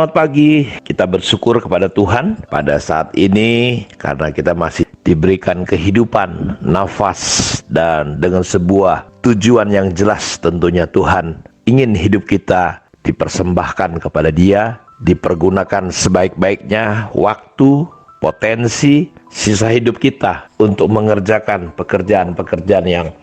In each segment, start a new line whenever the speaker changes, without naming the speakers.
Selamat pagi, kita bersyukur kepada Tuhan pada saat ini karena kita masih diberikan kehidupan, nafas, dan dengan sebuah tujuan yang jelas tentunya Tuhan ingin hidup kita dipersembahkan kepada Dia, dipergunakan sebaik-baiknya waktu, potensi, sisa hidup kita untuk mengerjakan pekerjaan-pekerjaan yang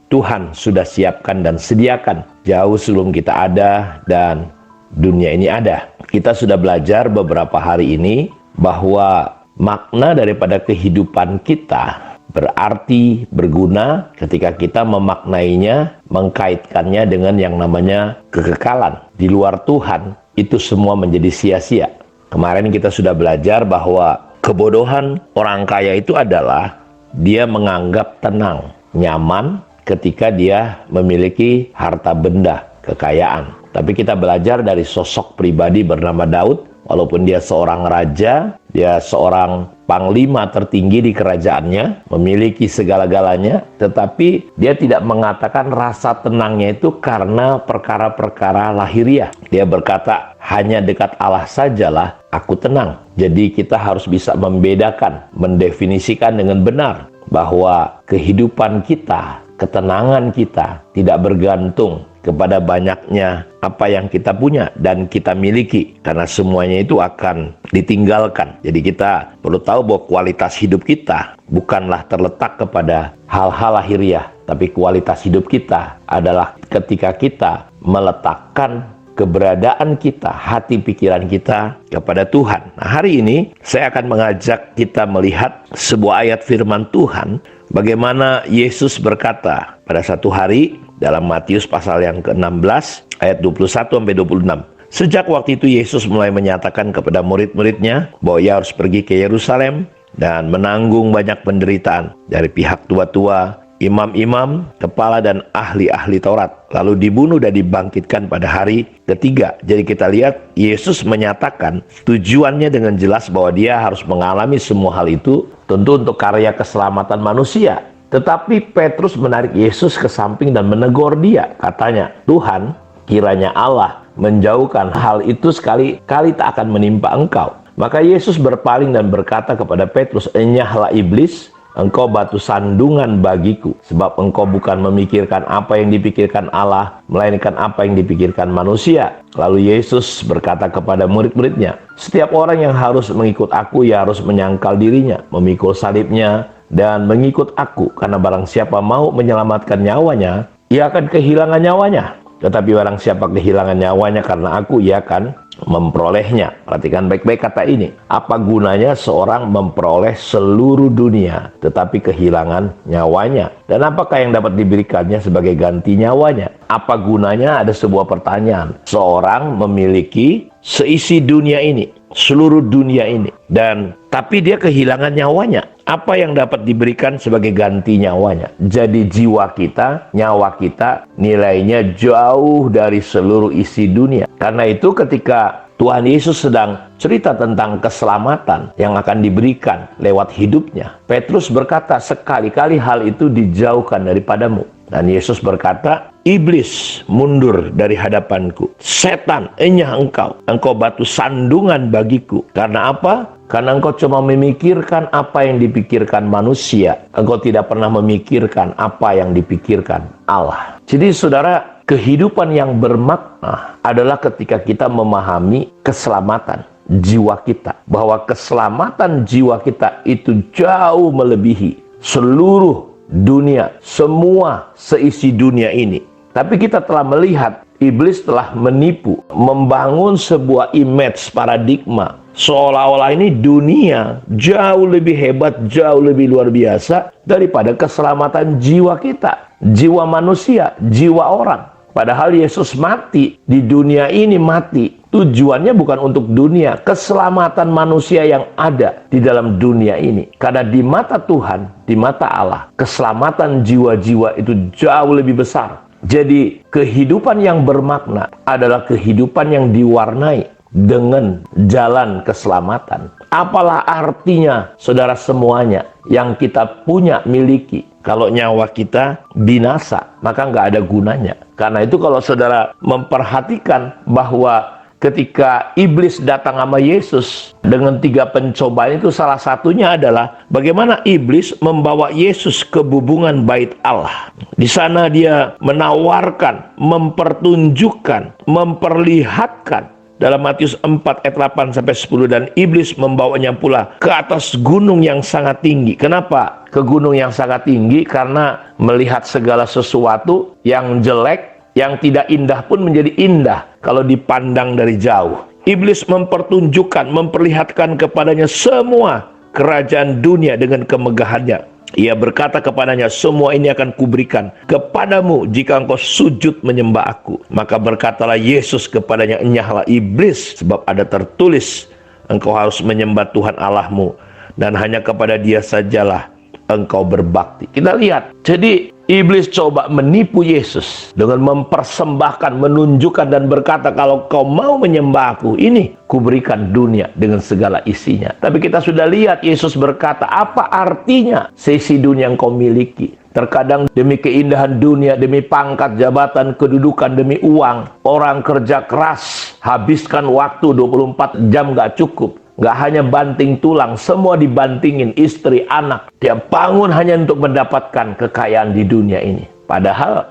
Tuhan sudah siapkan dan sediakan jauh sebelum kita ada dan dunia ini ada. Kita sudah belajar beberapa hari ini bahwa makna daripada kehidupan kita berarti berguna ketika kita memaknainya, mengkaitkannya dengan yang namanya kekekalan. Di luar Tuhan, itu semua menjadi sia-sia. Kemarin kita sudah belajar bahwa kebodohan orang kaya itu adalah dia menganggap tenang, nyaman ketika dia memiliki harta benda, kekayaan. Tapi kita belajar dari sosok pribadi bernama Daud, walaupun dia seorang raja, dia seorang panglima tertinggi di kerajaannya, memiliki segala-galanya, tetapi dia tidak mengatakan rasa tenangnya itu karena perkara-perkara lahiriah. Dia berkata, hanya dekat Allah sajalah aku tenang. Jadi kita harus bisa membedakan, mendefinisikan dengan benar bahwa kehidupan kita, ketenangan kita tidak bergantung kepada banyaknya apa yang kita punya dan kita miliki, karena semuanya itu akan ditinggalkan. Jadi kita perlu tahu bahwa kualitas hidup kita bukanlah terletak kepada hal-hal lahiriah, tapi kualitas hidup kita adalah ketika kita meletakkan keberadaan kita, hati pikiran kita kepada Tuhan. Nah, hari ini saya akan mengajak kita melihat sebuah ayat firman Tuhan, bagaimana Yesus berkata pada satu hari dalam Matius pasal yang ke-16 ayat 21-26. Sejak waktu itu Yesus mulai menyatakan kepada murid-muridnya bahwa ia harus pergi ke Yerusalem dan menanggung banyak penderitaan dari pihak tua-tua, imam-imam, kepala dan ahli-ahli Taurat, lalu dibunuh dan dibangkitkan pada hari ketiga. Jadi kita lihat Yesus menyatakan tujuannya dengan jelas bahwa dia harus mengalami semua hal itu tentu untuk karya keselamatan manusia. Tetapi Petrus menarik Yesus ke samping dan menegur dia. Katanya, Tuhan, kiranya Allah menjauhkan hal itu sekali-kali tak akan menimpa engkau. Maka Yesus berpaling dan berkata kepada Petrus, enyahlah iblis, engkau batu sandungan bagiku, sebab engkau bukan memikirkan apa yang dipikirkan Allah, melainkan apa yang dipikirkan manusia. Lalu Yesus berkata kepada murid-muridnya, setiap orang yang harus mengikut aku, ia harus menyangkal dirinya, memikul salibnya, dan mengikut aku. Karena barang siapa mau menyelamatkan nyawanya, ia akan kehilangan nyawanya. Tetapi barang siapa kehilangan nyawanya karena aku, ia akan memperolehnya. Perhatikan baik-baik kata ini. Apa gunanya seorang memperoleh seluruh dunia tetapi kehilangan nyawanya? Dan apakah yang dapat diberikannya sebagai ganti nyawanya? Apa gunanya? Ada sebuah pertanyaan. Seorang memiliki seisi dunia ini, seluruh dunia ini, dan tapi dia kehilangan nyawanya. Apa yang dapat diberikan sebagai ganti nyawanya? Jadi jiwa kita, nyawa kita, nilainya jauh dari seluruh isi dunia. Karena itu ketika Tuhan Yesus sedang cerita tentang keselamatan yang akan diberikan lewat hidupnya, Petrus berkata, sekali-kali hal itu dijauhkan daripadamu. Dan Yesus berkata, iblis mundur dari hadapanku. Setan, enyah engkau batu sandungan bagiku. Karena apa? Karena engkau cuma memikirkan apa yang dipikirkan manusia. Engkau tidak pernah memikirkan apa yang dipikirkan Allah. Jadi saudara, kehidupan yang bermakna adalah ketika kita memahami keselamatan jiwa kita. Bahwa keselamatan jiwa kita itu jauh melebihi seluruh dunia, semua seisi dunia ini. Tapi kita telah melihat iblis telah menipu, membangun sebuah image, paradigma, seolah-olah ini dunia jauh lebih hebat, jauh lebih luar biasa daripada keselamatan jiwa kita, jiwa manusia, jiwa orang. Padahal Yesus mati di dunia ini, mati tujuannya bukan untuk dunia, keselamatan manusia yang ada di dalam dunia ini. Karena di mata Tuhan, di mata Allah, keselamatan jiwa-jiwa itu jauh lebih besar. Jadi kehidupan yang bermakna adalah kehidupan yang diwarnai dengan jalan keselamatan. Apalah artinya saudara semuanya yang kita punya, miliki, kalau nyawa kita binasa, maka nggak ada gunanya. Karena itu kalau saudara memperhatikan bahwa ketika iblis datang sama Yesus dengan 3 pencobaan itu, salah satunya adalah bagaimana iblis membawa Yesus ke bubungan bait Allah. Di sana dia menawarkan, mempertunjukkan, memperlihatkan dalam Matius 4 ayat 8 sampai 10, dan iblis membawanya pula ke atas gunung yang sangat tinggi. Kenapa ke gunung yang sangat tinggi? Karena melihat segala sesuatu yang jelek, yang tidak indah pun menjadi indah kalau dipandang dari jauh. Iblis mempertunjukkan, memperlihatkan kepadanya semua kerajaan dunia dengan kemegahannya. Ia berkata kepadanya, semua ini akan kuberikan kepadamu jika engkau sujud menyembah aku. Maka berkatalah Yesus kepadanya, enyahlah iblis, sebab ada tertulis, engkau harus menyembah Tuhan Allahmu, dan hanya kepada Dia sajalah engkau berbakti. Kita lihat, jadi iblis coba menipu Yesus dengan mempersembahkan, menunjukkan dan berkata, kalau kau mau menyembah aku, ini kuberikan dunia dengan segala isinya. Tapi kita sudah lihat Yesus berkata, apa artinya sisi dunia yang kau miliki? Terkadang demi keindahan dunia, demi pangkat, jabatan, kedudukan, demi uang, orang kerja keras, habiskan waktu 24 jam gak cukup. Gak hanya banting tulang, semua dibantingin, istri, anak. Dia bangun hanya untuk mendapatkan kekayaan di dunia ini. Padahal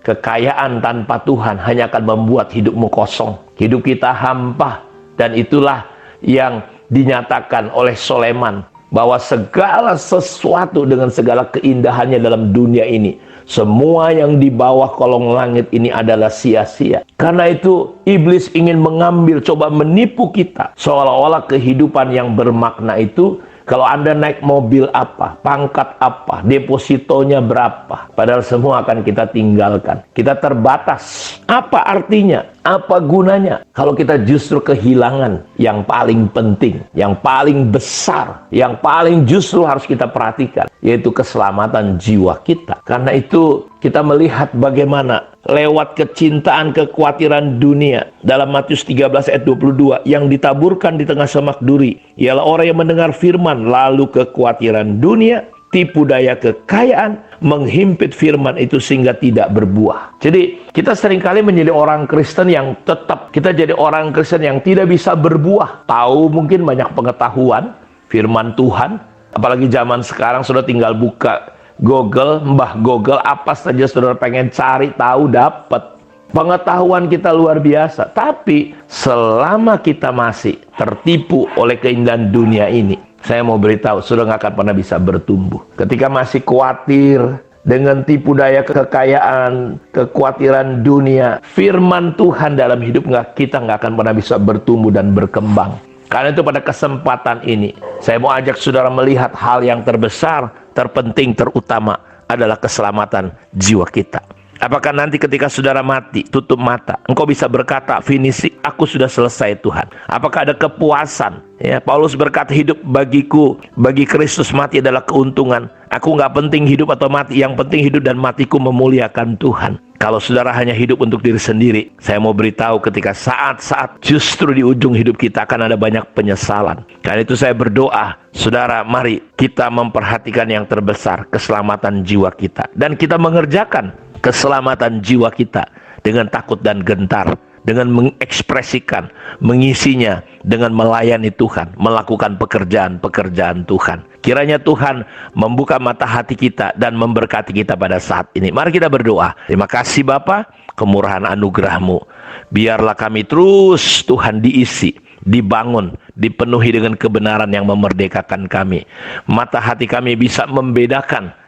kekayaan tanpa Tuhan hanya akan membuat hidupmu kosong. Hidup kita hampa. Dan itulah yang dinyatakan oleh Soleman, bahwa segala sesuatu dengan segala keindahannya dalam dunia ini, semua yang di bawah kolong langit ini adalah sia-sia. Karena itu iblis ingin mengambil, coba menipu kita, seolah-olah kehidupan yang bermakna itu, kalau Anda naik mobil apa, pangkat apa, depositonya berapa, padahal semua akan kita tinggalkan. Kita terbatas. Apa artinya? Apa gunanya kalau kita justru kehilangan yang paling penting, yang paling besar, yang paling justru harus kita perhatikan, yaitu keselamatan jiwa kita. Karena itu kita melihat bagaimana lewat kecintaan, kekhawatiran dunia dalam Matius 13 ayat 22 yang ditaburkan di tengah semak duri, ialah orang yang mendengar firman lalu kekhawatiran dunia, tipu daya kekayaan, menghimpit firman itu sehingga tidak berbuah. Jadi kita seringkali menjadi orang Kristen yang tetap, kita jadi orang Kristen yang tidak bisa berbuah. Tahu mungkin banyak pengetahuan firman Tuhan, apalagi zaman sekarang sudah tinggal buka Google, Mbah Google, apa saja saudara pengen cari tahu dapat. Pengetahuan kita luar biasa. Tapi selama kita masih tertipu oleh keindahan dunia ini, saya mau beritahu, saudara nggak akan pernah bisa bertumbuh. Ketika masih khawatir dengan tipu daya kekayaan, kekhawatiran dunia, firman Tuhan dalam hidup kita nggak akan pernah bisa bertumbuh dan berkembang. Karena itu pada kesempatan ini, saya mau ajak saudara melihat hal yang terbesar, terpenting, terutama adalah keselamatan jiwa kita. Apakah nanti ketika saudara mati, tutup mata, engkau bisa berkata, finisi, aku sudah selesai Tuhan? Apakah ada kepuasan? Ya, Paulus berkata, hidup bagiku, bagi Kristus, mati adalah keuntungan. Aku nggak penting hidup atau mati, yang penting hidup dan matiku memuliakan Tuhan. Kalau saudara hanya hidup untuk diri sendiri, saya mau beritahu ketika saat-saat justru di ujung hidup kita akan ada banyak penyesalan. Karena itu saya berdoa, saudara, mari kita memperhatikan yang terbesar, keselamatan jiwa kita. Dan kita mengerjakan keselamatan jiwa kita dengan takut dan gentar, dengan mengekspresikan, mengisinya dengan melayani Tuhan, melakukan pekerjaan-pekerjaan Tuhan. Kiranya Tuhan membuka mata hati kita dan memberkati kita pada saat ini. Mari kita berdoa. Terima kasih Bapa, kemurahan anugerah-Mu. Biarlah kami terus Tuhan diisi, dibangun, dipenuhi dengan kebenaran yang memerdekakan kami. Mata hati kami bisa membedakan.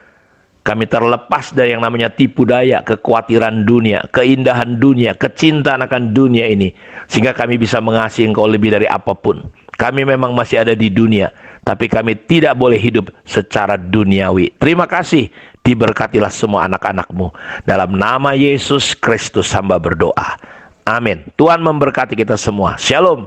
Kami terlepas dari yang namanya tipu daya, kekhawatiran dunia, keindahan dunia, kecintaan akan dunia ini. Sehingga kami bisa mengasihi Engkau lebih dari apapun. Kami memang masih ada di dunia, tapi kami tidak boleh hidup secara duniawi. Terima kasih, diberkatilah semua anak-anak-Mu. Dalam nama Yesus Kristus hamba berdoa. Amin. Tuhan memberkati kita semua. Shalom.